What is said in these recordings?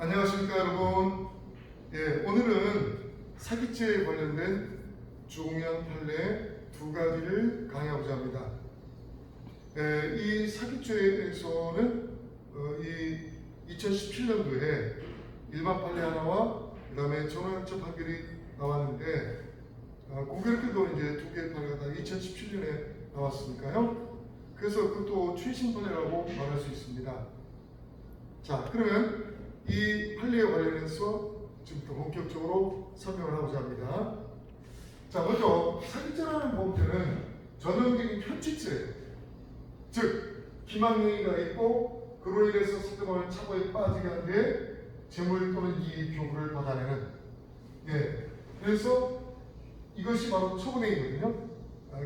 안녕하십니까 여러분. 오늘은 사기죄에 관련된 중요한 판례 두 가지를 강의하고자 합니다. 이 사기죄에서는 이 2017년도에 일반 판례 하나와 그 다음에 전원적 판결이 나왔는데 공교롭게도 이제 두 개의 판례가 다 2017년에 나왔으니까요. 그래서 그것도 최신 판례라고 말할 수 있습니다. 자, 그러면 이 판례에 관련해서 지금부터 본격적으로 설명을 하고자 합니다. 자, 먼저 사기죄라는 범죄는 전형적인 편취죄예요. 즉, 기망행위가 있고 그로 인해서 상대방을 착오에 빠지게 한 뒤에 재물 또는 이익 교부를 받아내는, 그래서 이것이 바로 처분행위거든요.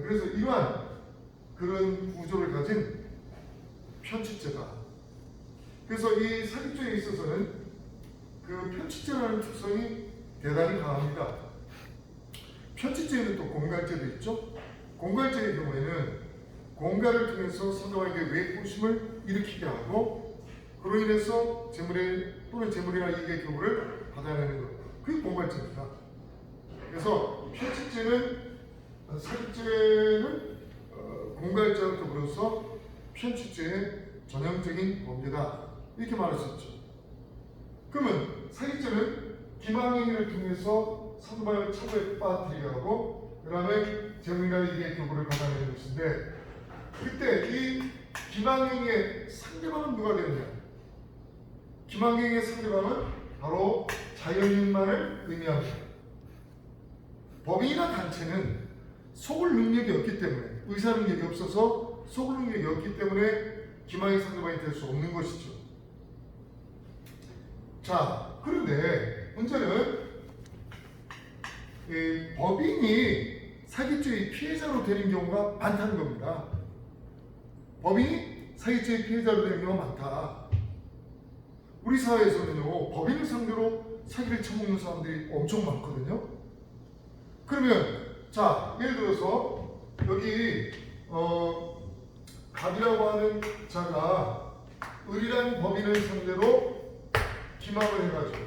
그래서 이러한 그런 구조를 가진 편취죄다. 그래서 이 사기죄에 있어서는 그 편취죄라는 특성이 대단히 강합니다. 편취죄에는 또 공갈죄도 있죠. 공갈죄의 경우에는 공갈을 통해서 상대방에게 외부심을 일으키게 하고 그로 인해서 재물의 또는 재물이나 이익의 교부를 받아내는 것, 그게 공갈죄입니다. 그래서 편취죄는 사기죄는 공갈죄와 더불어서 편취죄의 전형적인 범죄다, 이렇게 말할 수 있죠. 그러면 사기죄는 기망행위를 통해서 상대방을 착오에 빠뜨리게 하고 그 다음에 재물이나 이익의 교부를 받아내는 것인데, 그때 이 기망행위의 상대방은 누가 되느냐? 기망행위의 상대방은 바로 자연인만을 의미합니다. 법인이나 단체는 속을 능력이 없기 때문에, 의사 능력이 없어서 속을 능력이 없기 때문에 기망의 상대방이 될 수 없는 것이죠. 자, 그런데 문제는 법인이 사기죄의 피해자로 되는 경우가 많다는 겁니다. 법인이 사기죄의 피해자로 되는 경우가 많다. 우리 사회에서는요, 법인을 상대로 사기를 쳐먹는 사람들이 엄청 많거든요. 그러면 자, 예를 들어서 여기 갑이라고 하는 자가 을이라는 법인을 상대로 기망을 해가지고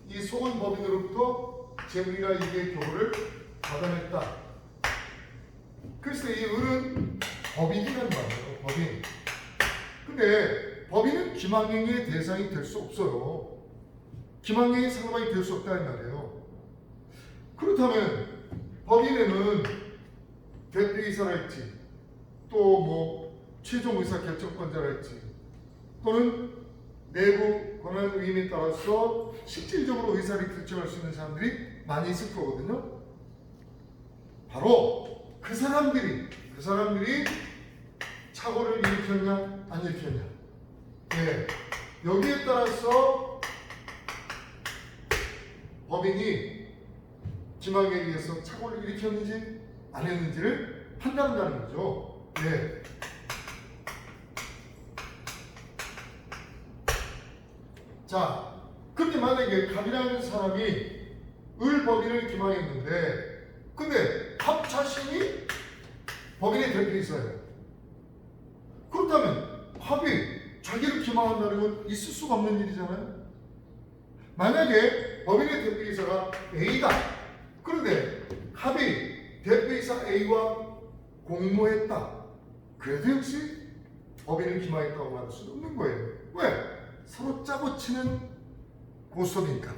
이 속은 법인으로부터 재물이나 이익의 교부를 받아냈다. 그래서 이 을은 법인이란 말이에요. 법인. 근데 법인은 기망행위의 대상이 될 수 없어요. 기망행위의 상대방이 될 수 없다는 말이에요. 그렇다면 법인에는 대표이사랄지 또 뭐 최종 의사 결정권자랄지 또는 내부 권한 의미에 따라서 실질적으로 의사를 결정할 수 있는 사람들이 많이 있을 거거든요. 바로 그 사람들이 착오를 일으켰냐 안 일으켰냐, 여기에 따라서 법인이 기망에 의해서 착오를 일으켰는지 안 했는지를 판단한다는 거죠. 자, 그런데 만약에 갑이라는 사람이 을 법인을 기망했는데, 근데 갑 자신이 법인의 대표이사예요. 그렇다면 갑이 자기를 기망한다는 건 있을 수가 없는 일이잖아요. 만약에 법인의 대표이사가 A다. 그런데 갑이 대표이사 A와 공모했다. 그래도 역시 법인을 기망했다고 말할 수는 없는 거예요. 왜? 서로 짜고 치는 고스톱이니까.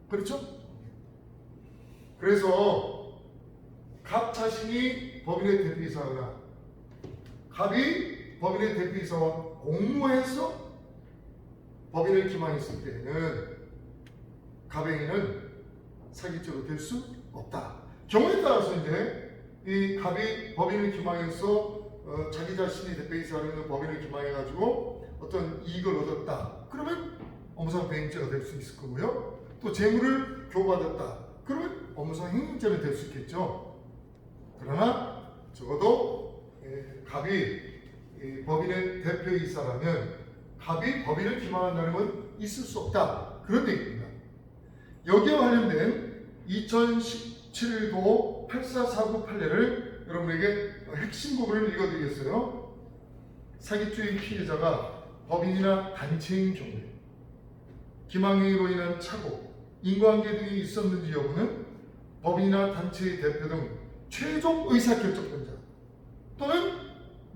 그렇죠? 그래서 갑 자신이 법인의 대표이사거나 갑이 법인의 대표이사와 공모해서 법인을 기망했을 때에는 갑행위는 사기죄로 될 수 없다. 경우에 따라서 이제 이 갑이 법인을 기망해서 자기 자신이 대표이사로 있는 법인을 기망해가지고 어떤 이익을 얻었다. 그러면 업무상 배임죄가 될 수 있을 거고요. 또 재물을 교부받았다. 그러면 업무상 행위죄는 될 수 있겠죠. 그러나 적어도 갑이 법인의 대표이사라면 갑이 법인을 기망한다는 건 있을 수 없다. 그런 얘기입니다. 여기에 관련된 2017도 8449 판례를 여러분에게 핵심 부분을 읽어드리겠어요. 사기죄의 피해자가 법인이나 단체인 경우에 기망행위로 인한 착오, 인과관계 등이 있었는지 여부는 법인이나 단체의 대표 등 최종 의사결정권자 또는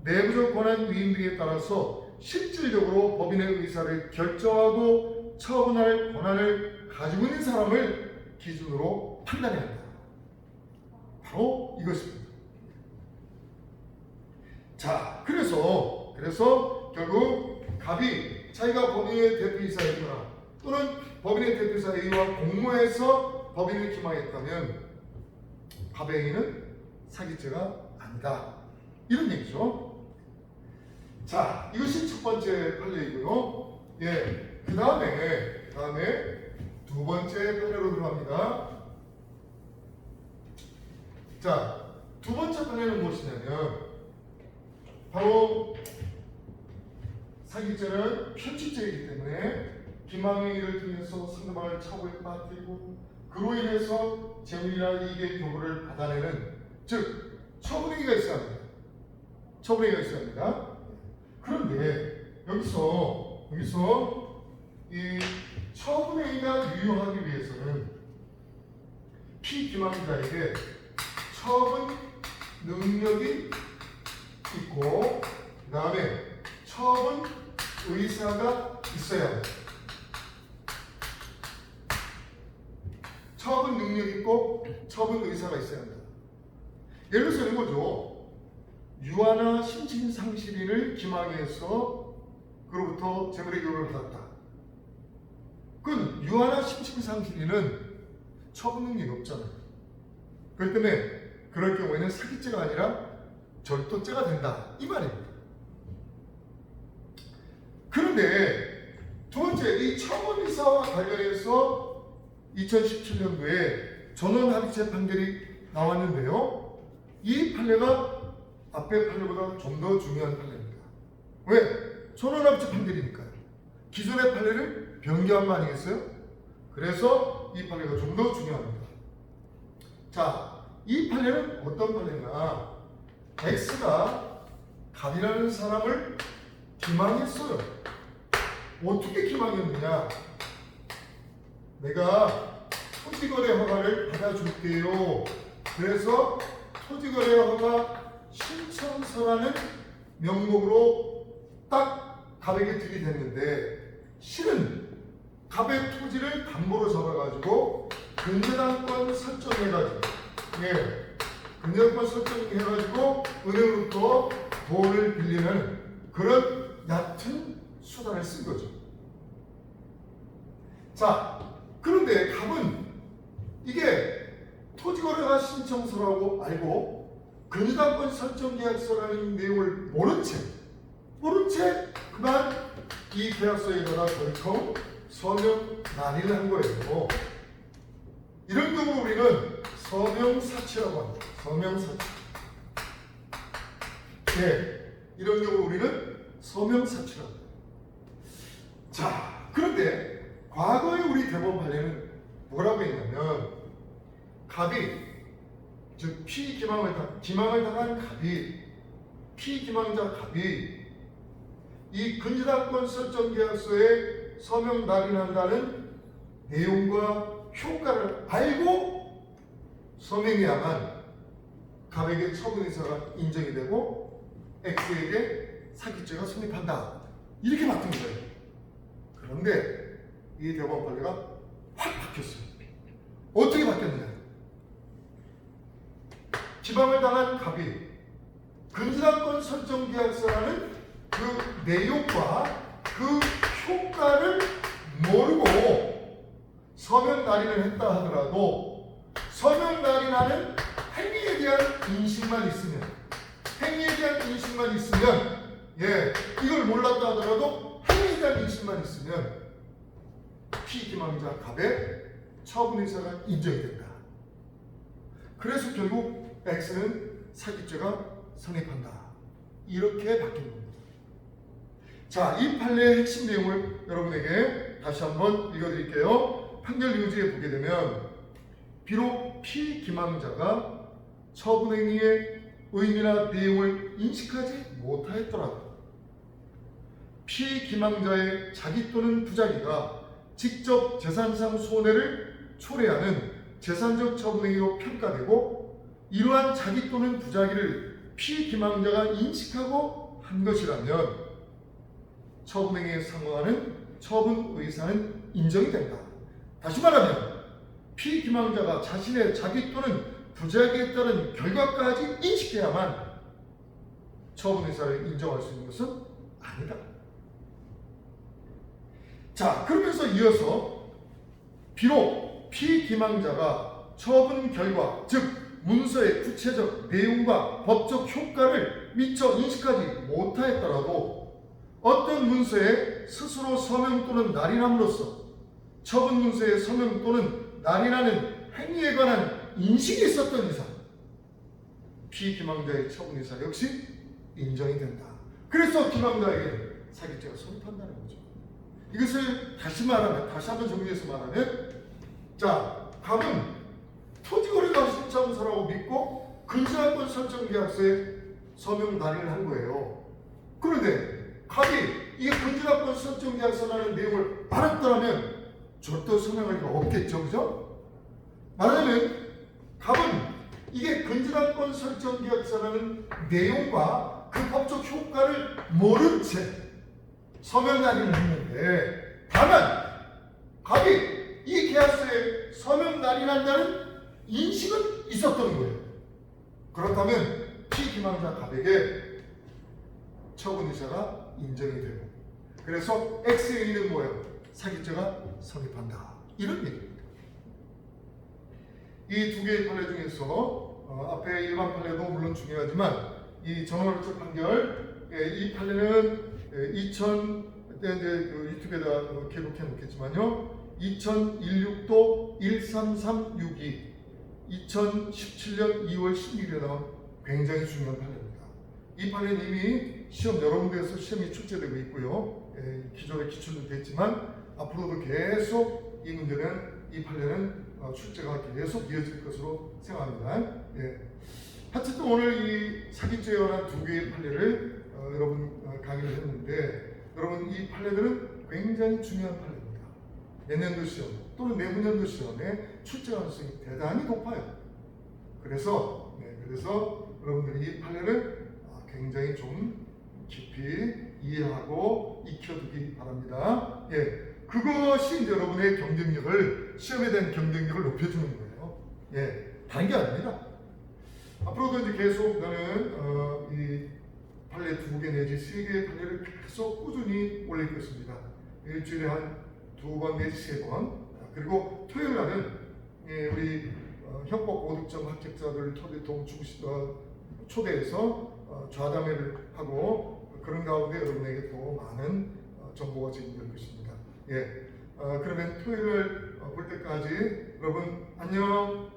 내부적 권한 위임 등에 따라서 실질적으로 법인의 의사를 결정하고 처분할 권한을 가지고 있는 사람을 기준으로 판단해야 한다. 바로 이것입니다. 자, 그래서 결국 갑이 자기가 법인의 대표이사였거나 또는 법인의 대표이사 A와 공모해서 법인을 기망했다면 갑의 행위는 사기죄가 아니다. 이런 얘기죠. 자, 이것이 첫 번째 판례이고요. 예, 그 다음에 두 번째 판례로 들어갑니다. 자, 두 번째 판례는 무엇이냐면 바로 사기죄는 편취죄이기 때문에 기망행위를 통해서 상대방을 착오에 빠뜨리고 그로 인해서 재물이나 이익의 교부를 받아내는 즉 처분행위가 있어야 합니다. 처분행위가 있어야 합니다. 그런데 여기서 이 처분행위가 유효하기 위해서는 피기망자에게 처분 능력이 있고 그 다음에 처분 의사가 있어야 합니다. 처분 능력이 있고 처분 의사가 있어야 합니다. 예를 들어서 이런 거죠. 유아나 심신상실인을 기망해서 그로부터 재물의 교부를 받았다. 그건 유아나 심신상실인은 처분 능력이 없잖아요. 그렇기 때문에 그럴 경우에는 사기죄가 아니라 절도죄가 된다. 이 말입니다. 그런데 두 번째, 이 처분의사와 관련해서 2017년도에 전원합의체 판결이 나왔는데요. 이 판례가 앞의 판례보다 좀 더 중요한 판례입니다. 왜? 전원합의체 판결이니까요. 기존의 판례를 변경한 거 아니겠어요? 그래서 이 판례가 좀 더 중요합니다. 자, 이 판례는 어떤 판례냐? X가 갑이라는 사람을 기망했어요. 어떻게 기망했느냐? 내가 토지거래 허가를 받아줄게요. 그래서 토지거래 허가 신청서라는 명목으로 딱 갑에게 들이댔는데 실은 갑의 토지를 담보로 잡아가지고 근저당권 설정해가지고 근저당권 설정해가지고 은행으로부터 돈을 빌리는 그런 얕은 수단을 쓴 거죠. 자, 그런데 갑은 이게 토지거래가 신청서라고 알고 근저당권 설정계약서라는 내용을 모른 채 그만 이 계약서에다가 덜컹 서명 난의를 한 거예요. 이런 경우 우리는 서명사치라고 합니다. 서명사치. 네, 이런 경우 우리는 서명사치라고 합니다. 자, 그런데 과거에 우리 대법원 판례는 뭐라고 했냐면 갑이 즉 기망을 당한 갑이 피기망자 갑이 이 근저당권 설정 계약서에 서명 날인한다는 내용과 효과를 알고 서명해야만 갑에게 처분의사가 인정이 되고 X에게 사기죄가 성립한다. 이렇게 맡은 거예요. 그런데 이 대법원 판례가 확 바뀌었어요. 어떻게 바뀌었느냐? 기망을 당한 갑이 근저당권 설정 계약서라는 그 내용과 그 효과를 모르고 서명 날인을 했다 하더라도 서명 날인하는 행위에 대한 인식만 있으면 이걸 몰랐다 하더라도 행위에 대한 인식만 있으면 피기망자 갑의 처분의사가 인정이 된다. 그래서 결국 X는 사기죄가 성립한다. 이렇게 바뀐 겁니다. 자, 이 판례의 핵심 내용을 여러분에게 다시 한번 읽어드릴게요. 판결 유지에 보게 되면 비록 피기망자가 처분행위의 의미나 내용을 인식하지 못하였더라도 피기망자의 자기 또는 부자기가 직접 재산상 손해를 초래하는 재산적 처분행위로 평가되고 이러한 자기 또는 부자기를 피기망자가 인식하고 한 것이라면 처분행위에 상응하는 처분 의사는 인정이 된다. 다시 말하면 피기망자가 자신의 자기 또는 부자기에 따른 결과까지 인식해야만 처분 의사를 인정할 수 있는 것은 아니다. 자, 그러면서 이어서 비록 피기망자가 처분 결과, 즉 문서의 구체적 내용과 법적 효과를 미처 인식하지 못하였더라도 어떤 문서에 스스로 서명 또는 날인함으로써 처분 문서의 서명 또는 날인하는 행위에 관한 인식이 있었던 이상 피기망자의 처분 의사 역시 인정이 된다. 그래서 기망자에게 사기죄가 성립한다는 거죠. 이것을 다시 한번 정리해서 말하면, 자, 갑은 토지거래가 신청서라고 믿고 근저당권 설정 계약서에 서명 날인을 한 거예요. 그런데 갑이 이게 근저당권 설정 계약서라는 내용을 알았더라면 절대 서명할 리가 없겠죠, 그죠? 말하자면 갑은 이게 근저당권 설정 계약서라는 내용과 그 법적 효과를 모른 채 서명 날인을 했는데, 다만 갑이 이 계약서에 서명 날인한다는 인식은 있었던 거예요. 그렇다면 피기망자 갑에게 처분의사가 인정이 되고, 그래서 X의 뭐예요? 사기죄가 성립한다. 이런 얘기입니다. 이 두 개의 판례 중에서 앞에 일반 판례도 물론 중요하지만 이 전원론적 판결, 이 판례는 2000때 이제 유튜브에다 기록해 놓겠지만요, 2016도 13362, 2017년 2월 16일에 나온 굉장히 중요한 판례입니다. 이 판례는 이미 시험 여러 군데에서 시험이 출제되고 있고요, 기존에 기출도 됐지만 앞으로도 계속 이 문제는, 이 판례는 출제가 계속 이어질 것으로 생각합니다. 하여튼 오늘 이 사기죄에 관한 두 개의 판례를 여러분 강의를 했는데, 여러분 이 판례들은 굉장히 중요한 판례입니다. 내년도 시험 또는 내후년도 시험에 출제 가능성이 대단히 높아요. 그래서 여러분들이 이 판례를 굉장히 좀 깊이 이해하고 익혀두기 바랍니다. 그것이 이제 여러분의 경쟁력을, 시험에 대한 경쟁력을 높여주는 거예요. 다른 게 아닙니다. 앞으로도 이제 계속 나는 이 판례 2개 내지 3개의 판례를 계속 꾸준히 올릴 것입니다. 일주일에 한 2번 내지 3번. 그리고 토요일 날은 우리 형법 5득점 합격자들 초대해서 좌담회를 하고, 그런 가운데 여러분에게 또 많은 정보가 제공될 것입니다. 그러면 토요일 볼 때까지 여러분 안녕.